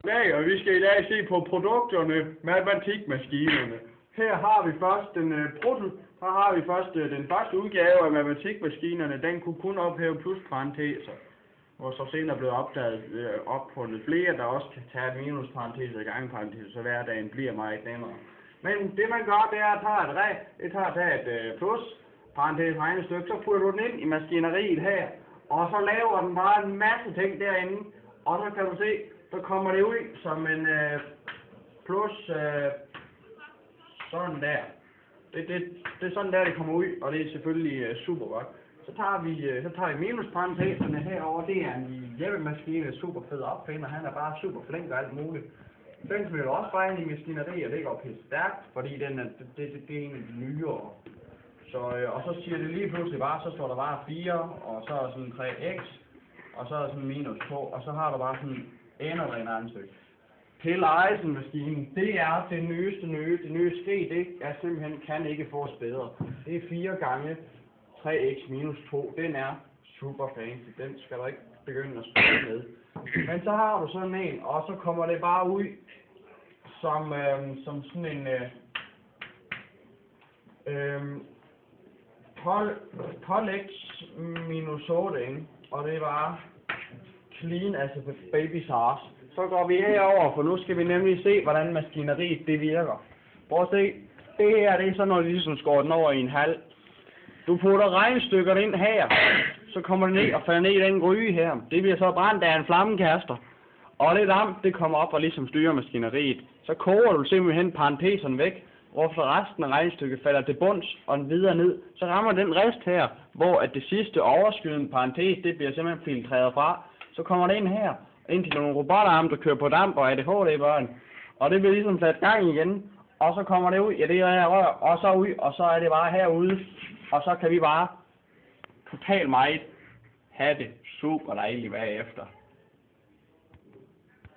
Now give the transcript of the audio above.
Ja, og vi skal i dag se på produkterne, matematikmaskinerne. Her har vi først den første udgave af matematikmaskinerne. Den kunne kun ophæve plusparenteser. Og så senere blev opfundet flere, der også kan tage minusparenteser og gangparenteser, så hverdagen bliver meget nemmere. Men det man gør, det er at tage et plusparentes regnestykke, så putter du den ind i maskineriet her, og så laver den bare en masse ting derinde, og så kan du se, så kommer det ud som en plus sådan der. Det er sådan der, det kommer ud, og det er selvfølgelig super godt. Så tager vi minusparenteserne herover. Det er en hjemmemaskine, super fed opfinder. Han er bare super flink og alt muligt. Den smider også bare ind i maskineriet, og det går pisse stærkt, fordi det er en af de nyere. Og så siger det lige pludselig bare, så står der bare 4, og så er sådan 3x, og så er sådan minus 2, og så har du bare sådan endnu en anden stykke. Pille Eisen-maskinen, det er det nyeste nye. Det nye ske, det er simpelthen kan ikke fås bedre. Det er 4 gange 3x minus 2. Den er super fancy. Den skal du ikke begynde at spille med. Men så har du sådan en, og så kommer det bare ud som sådan en 12x minus 8, ikke? Og det er bare clean as a baby's arse. Så går vi herover, for nu skal vi nemlig se, hvordan maskineriet det virker. Prøv at se. Det her, det er sådan noget, ligesom skåret den over i en halv. Du putter regnestykker ind her, så kommer det ned og falder ned i den gryde her. Det bliver så brændt af en flammekaster. Og det damp, det kommer op og ligesom styrer maskineriet. Så koger du simpelthen parenteserne væk, hvorfor resten af regnestykket falder til bunds og videre ned. Så rammer den rest her, hvor at det sidste overskydende parentes, det bliver simpelthen filtreret fra. Så kommer det ind her, ind til nogle robotarme, der kører på damp og ADHD-børn. Og det bliver ligesom sat gang igen. Og så kommer det ud i det her rør, og så ud, og så er det bare herude. Og så kan vi bare totalt meget have det super dejligt bagefter.